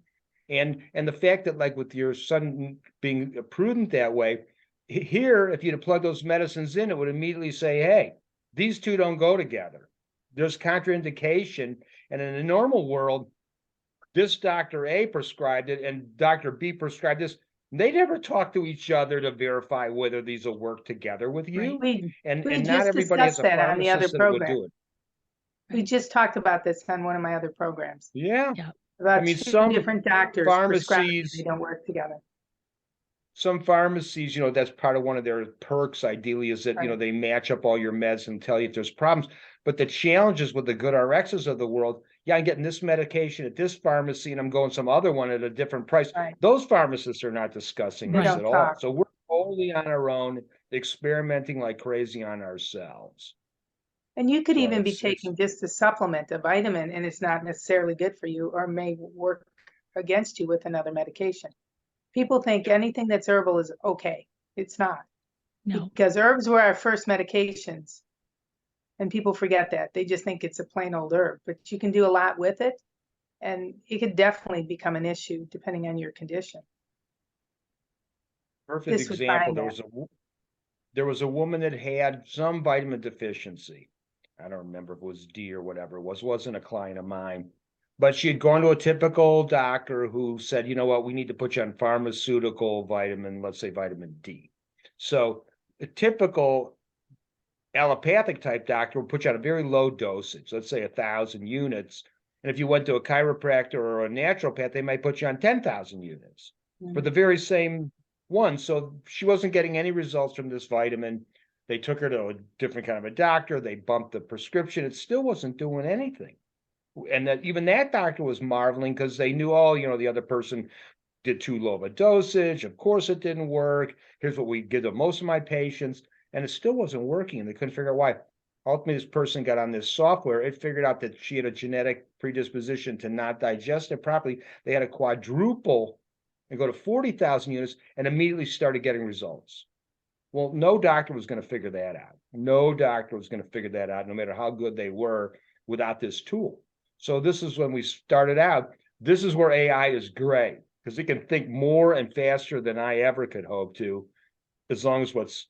And the fact that, like, with your son being prudent that way, here, if you'd have plugged those medicines in, it would immediately say, hey, these two don't go together. There's contraindication. And in a normal world, this Dr. A prescribed it and Dr. B prescribed this. They never talk to each other to verify whether these will work together with you. We And we not just everybody has discussed a that on the other pharmacist that would program. do it. We just talked about this on one of my other programs Yeah. Yeah. about mean, two some different doctors prescribing, pharmacies, they don't work together. some pharmacies, that's part of one of their perks, ideally, is that, Right. they match up all your meds and tell you if there's problems. But the challenges with the good RXs of the world, yeah, I'm getting this medication at this pharmacy and I'm going some other one at a different price. Right. Those pharmacists are not discussing They this don't at all. talk. So we're totally on our own, experimenting like crazy on ourselves. And you could So even be it's taking just a supplement, a vitamin, and it's not necessarily good for you or may work against you with another medication. People think anything that's herbal is okay. It's not. No. Because herbs were our first medications. And people forget that. They just think it's a plain old herb, but you can do a lot with it. And it could definitely become an issue depending on your condition. perfect This would example. find There was a woman that had some vitamin deficiency. I don't remember if it was D or whatever it was. It wasn't a client of mine. But she had gone to a typical doctor who said, you know what, we need to put you on pharmaceutical vitamin, let's say vitamin D. So a typical allopathic type doctor will put you on a very low dosage, let's say 1,000 units. And if you went to a chiropractor or a naturopath, they might put you on 10,000 units for the very same one. So she wasn't getting any results from this vitamin. They took her to a different kind of a doctor. They bumped the prescription. It still wasn't doing anything. And that even that doctor was marveling, because they knew, oh, the other person did too low of a dosage. Of course it didn't work. Here's what we give to most of my patients. And it still wasn't working. And they couldn't figure out why. Ultimately, this person got on this software. It figured out that she had a genetic predisposition to not digest it properly. They had to quadruple and go to 40,000 units and immediately started getting results. Well, no doctor was going to figure that out. No doctor was going to figure that out, no matter how good they were, without this tool. So this is when we started out. This is where AI is great, because it can think more and faster than I ever could hope to, as long as what's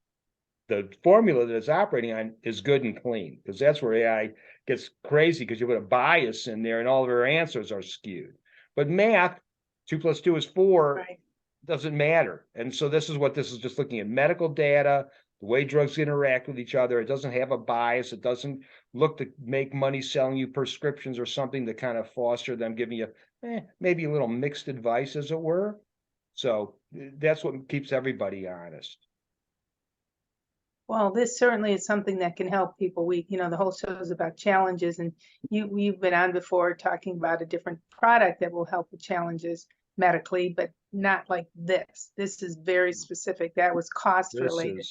the formula that it's operating on is good and clean, because that's where AI gets crazy, because you put a bias in there and all of our answers are skewed. But math, 2 + 2 is 4, Right. doesn't matter. And so this is just looking at medical data, the way drugs interact with each other. It doesn't have a bias. It doesn't look to make money selling you prescriptions or something to kind of foster them, giving you maybe a little mixed advice, as it were. So that's what keeps everybody honest. Well, this certainly is something that can help people. The whole show is about challenges, and we've been on before talking about a different product that will help with challenges medically, but not like this. This is very specific. That was cost related.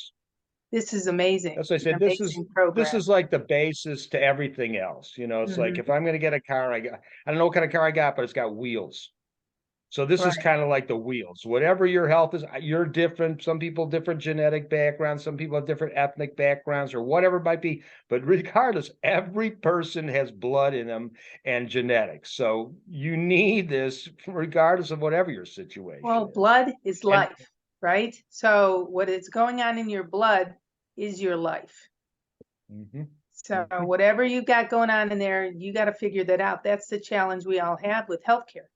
This is amazing. As I said, An amazing program. this is like the basis to everything else. It's like, if I'm going to get a car, I don't know what kind of car I got, but it's got wheels. So this is Right. kind of like the wheels. Whatever your health is, you're different. Some people different genetic backgrounds, some people have different ethnic backgrounds, or whatever it might be. But regardless, every person has blood in them and genetics. So you need this regardless of whatever your situation Well, is. blood is life, right? So what is going on in your blood is your life. So whatever you got going on in there, you got to figure that out. That's the challenge we all have with healthcare.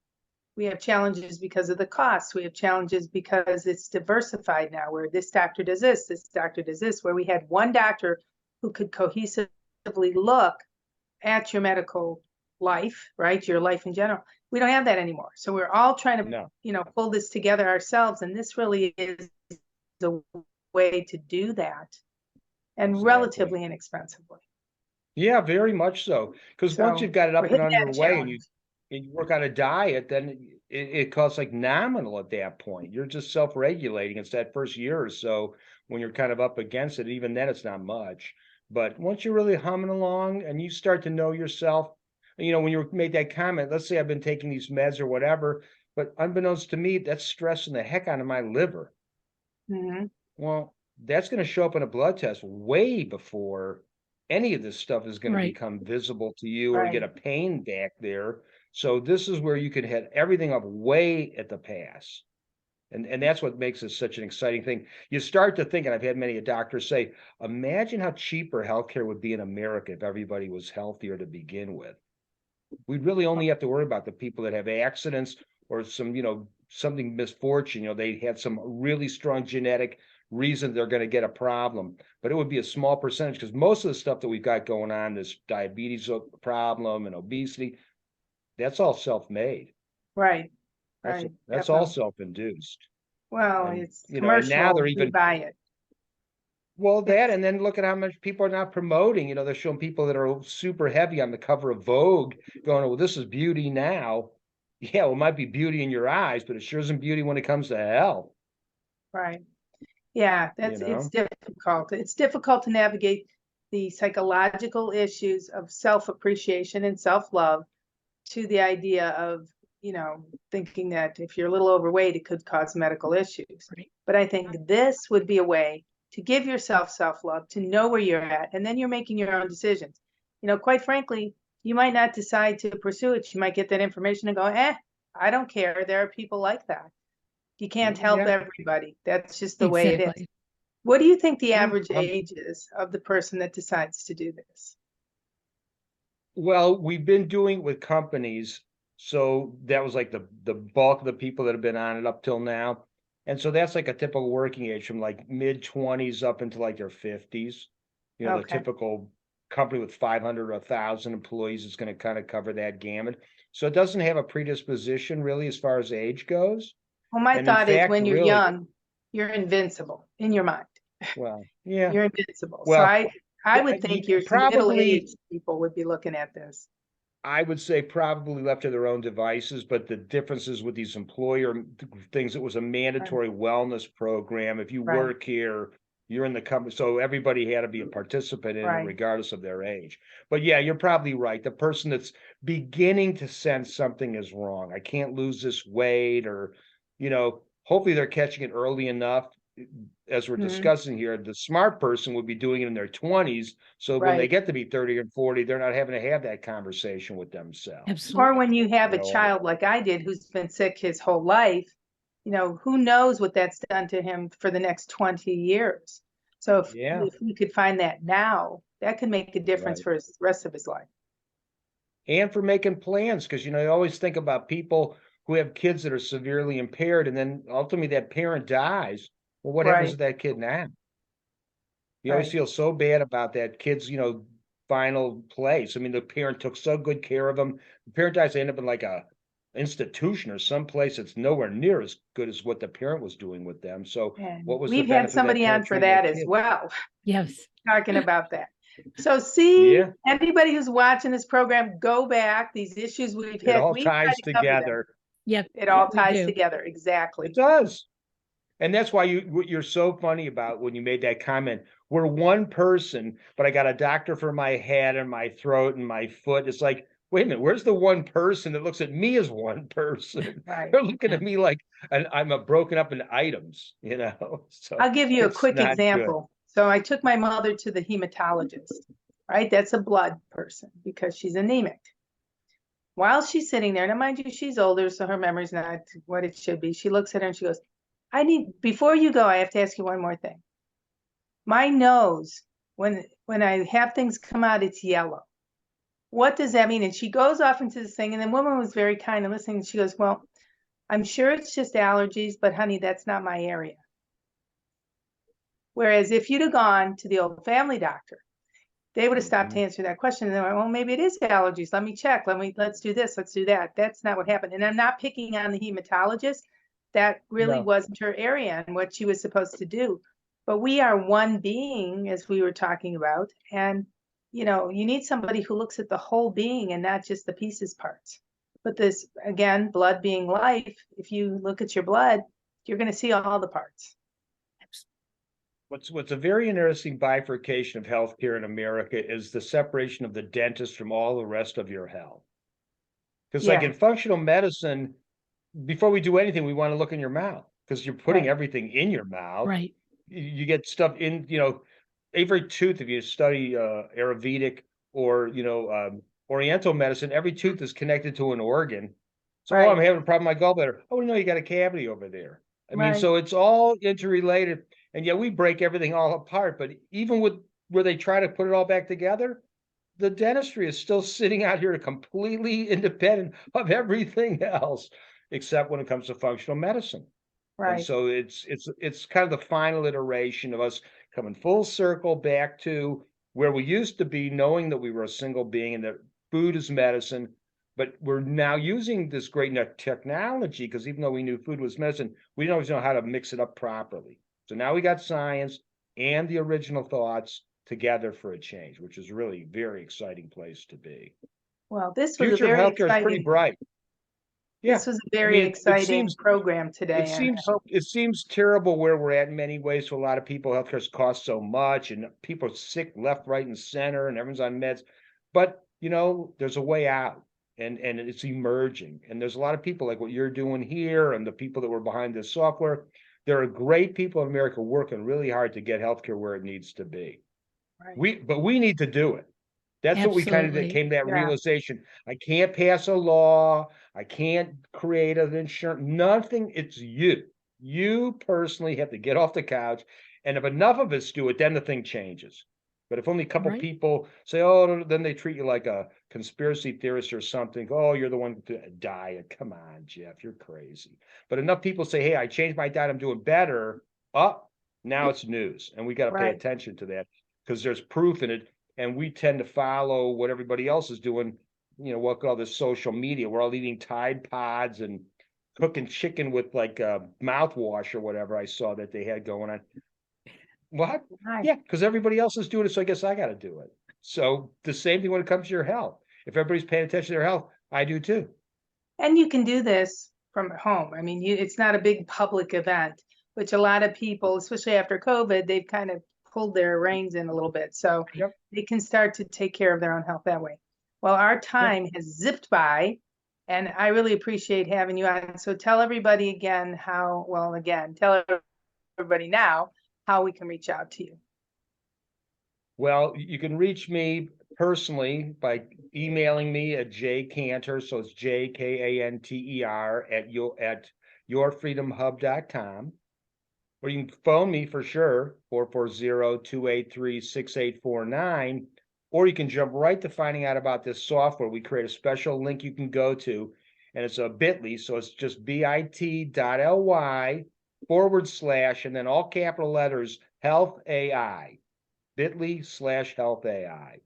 We have challenges because of the costs. We have challenges because it's diversified now, where this doctor does this doctor does this, where we had one doctor who could cohesively look at your medical life, right? Your life in general. We don't have that anymore. So we're all trying to, pull this together ourselves. And this really is a way to do that, and relatively inexpensively. Yeah, very much so. Because once So you've got it we're up and hitting that underway and challenge. you work on a diet, then it costs like nominal at that point. You're just self-regulating. It's that first year or so when you're kind of up against it. Even then, it's not much. But once you're really humming along and you start to know yourself, when you made that comment, let's say I've been taking these meds or whatever, but unbeknownst to me, that's stressing the heck out of my liver. Mhm. Well, that's going to show up in a blood test way before any of this stuff is going to Right. become visible to you or Right. get a pain back there. So this is where you can hit everything up way at the pass. And that's what makes it such an exciting thing. You start to think, and I've had many doctors say, imagine how cheaper healthcare would be in America if everybody was healthier to begin with. We'd really only have to worry about the people that have accidents or something misfortune. They had some really strong genetic reason they're going to get a problem, but it would be a small percentage because most of the stuff that we've got going on, this diabetes problem and obesity, that's all self-made. Right. That's Right. that's all Definitely. self-induced. Well, And it's and now commercial. they're We even buy it. that, It's and then look at how much people are not promoting. They're showing people that are super heavy on the cover of Vogue, going, "Well, this is beauty now." Yeah, well, it might be beauty in your eyes, but it sure isn't beauty when it comes to health. right. Yeah, You it's know? difficult. It's difficult to navigate the psychological issues of self-appreciation and self-love to the idea of, thinking that if you're a little overweight, it could cause medical issues. Right. But I think this would be a way to give yourself self-love, to know where you're at, and then you're making your own decisions. Quite frankly, you might not decide to pursue it. You might get that information and go, I don't care. There are people like that. You can't help Yeah. everybody. That's just the way it is. Exactly. What do you think the Yeah. average age is of the person that decides to do this? Well, we've been doing it with companies, so that was like the bulk of the people that have been on it up till now. And so that's like a typical working age from like mid-20s up into like their 50s. The Okay. typical company with 500 or 1,000 employees is going to kind of cover that gamut. So it doesn't have a predisposition really as far as age goes. Well, my And in thought is fact, when you're really, young, you're invincible in your mind. well, yeah, You're invincible. So well, I would think your probably middle-aged people would be looking at this. I would say probably left to their own devices, but the differences with these employer things, it was a Right. mandatory wellness program. If you Right. work here, you're in the company. So everybody had to be a participant in it, Right. regardless of their age. But yeah, you're probably right. The person that's beginning to sense something is wrong. I can't lose this weight, or, hopefully they're catching it early enough. As we're Mhm. discussing here, the smart person would be doing it in their 20s. So when they Right. get to be 30 and 40, they're not having to have that conversation with themselves. Or Absolutely. when you have You a know, child like I did who's been sick his whole life, who knows what that's done to him for the next 20 years. So yeah, if we could find that now, that could make a difference right. for the rest of his life. And for making plans, because you always think about people who have kids that are severely impaired, and then ultimately that parent dies. Well, what happens to Right. that kid now? You always Right. feel so bad about that kid's, final place. I mean, the parent took so good care of them. The parent dies, they end up in like a institution or some place that's nowhere near as good as what the parent was doing with them. So And what was the we've had benefit of that somebody on parent for treating that that as kid? well, Yes. talking about that. So see, Yeah, anybody who's watching this program, go back. These issues we've it hit, all we try ties to cover them. together. Yep. It all We ties do. together. It Exactly. does. And that's why what you're so funny about when you made that comment. We're one person, but I got a doctor for my head and my throat and my foot. It's like, wait a minute, where's the one person that looks at me as one person? Right. They're looking Yeah. at me like I'm a broken up in items, So I'll give you a it's quick not good. example. So I took my mother to the hematologist, right? That's a blood person because she's anemic. While she's sitting there, now mind you, she's older, so her memory's not what it should be. She looks at her and she goes, before you go, I have to ask you one more thing. My nose, when I have things come out, it's yellow. What does that mean? And she goes off into this thing, and the woman was very kind and listening. She goes, well, I'm sure it's just allergies, but honey, that's not my area. Whereas if you'd have gone to the old family doctor, they would have stopped to answer that question. And they went, well, maybe it is allergies. Let me check. Let's do this. Let's do that. That's not what happened. And I'm not picking on the hematologist. That really No. wasn't her area and what she was supposed to do. But we are one being, as we were talking about. And, you need somebody who looks at the whole being and not just the pieces parts. But this, again, blood being life, if you look at your blood, you're going to see all the parts. What's a very interesting bifurcation of healthcare in America is the separation of the dentist from all the rest of your health. Because like Yeah. in functional medicine, before we do anything, we want to look in your mouth because you're putting Right. everything in your mouth. Right. You get stuff in, every tooth, if you study Ayurvedic or, Oriental medicine, every tooth is connected to an organ. So, Right. I'm having a problem with my gallbladder. Oh, no, you got a cavity over there. I mean, Right. so it's all interrelated. And yet we break everything all apart. But even with where they try to put it all back together, the dentistry is still sitting out here completely independent of everything else, except when it comes to functional medicine. And Right. so it's kind of the final iteration of us coming full circle back to where we used to be, knowing that we were a single being and that food is medicine. But we're now using this great technology because even though we knew food was medicine, we didn't always know how to mix it up properly. So now we got science and the original thoughts together for a change, which is really a very exciting place to be. Well, this was a Future of very healthcare is pretty exciting, bright. Yeah, this was a I very mean, exciting program today. And I hope, it seems terrible where we're at in many ways to a lot of people. Healthcare costs so much, and people are sick left, right, and center, and everyone's on meds. But there's a way out, and it's emerging. And there's a lot of people like what you're doing here, and the people that were behind this software. There are great people in America working really hard to get healthcare where it needs to be. right. But we need to do it. That's what we kind of Absolutely. came to that Yeah. realization. I can't pass a law. I can't create an insurance, nothing. It's you. You personally have to get off the couch. And if enough of us do it, then the thing changes. But if only a couple Right. people say, oh, then they treat you like a conspiracy theorist or something. Oh, you're the one to die. Come on, Jeff, you're crazy. But enough people say, hey, I changed my diet. I'm doing better. Now it's news. And we got to pay Right. attention to that because there's proof in it. And we tend to follow what everybody else is doing, what all this social media. We're all eating Tide Pods and cooking chicken with like mouthwash or whatever I saw that they had going on. What? Right. Yeah, because everybody else is doing it, so I guess I got to do it. So the same thing when it comes to your health. If everybody's paying attention to their health, I do too. And you can do this from home. I mean, it's not a big public event, which a lot of people, especially after COVID, they've kind of pulled their reins in a little bit. So Yep. they can start to take care of their own health that way. Well, our time has zipped by, and I really appreciate having you on. So tell everybody again tell everybody now how we can reach out to you. Well, you can reach me personally by emailing me at jkanter, so it's JKANTER at yourfreedomhub.com. Or you can phone me for sure, 440-283-6849, or you can jump right to finding out about this software. We create a special link you can go to, and it's a bit.ly, so it's just bit.ly / and then all capital letters, Health AI, bit.ly/Health AI.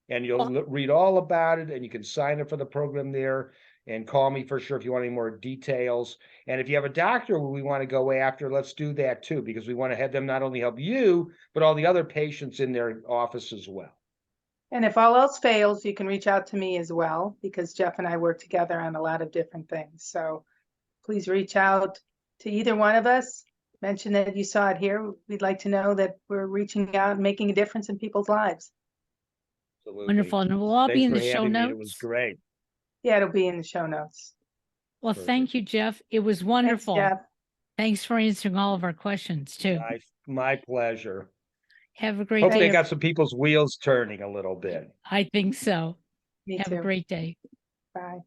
And you'll read all about it, and you can sign up for the program there and call me for sure if you want any more details. And if you have a doctor we want to go after, let's do that too, because we want to have them not only help you, but all the other patients in their office as well. And if all else fails, you can reach out to me as well, because Jeff and I work together on a lot of different things. So please reach out to either one of us. Mention that you saw it here. We'd like to know that we're reaching out and making a difference in people's lives. Absolutely. Wonderful. And we'll all be Thanks in for the show having me. notes. It was great. Yeah, it'll be in the show notes. Well, Perfect. thank you, Jeff. It was wonderful. Thanks, Jeff. Thanks for answering all of our questions too. My pleasure. Have a great Hopefully day. I got some people's wheels turning a little bit. I think so. Me Have too. a great day. Bye.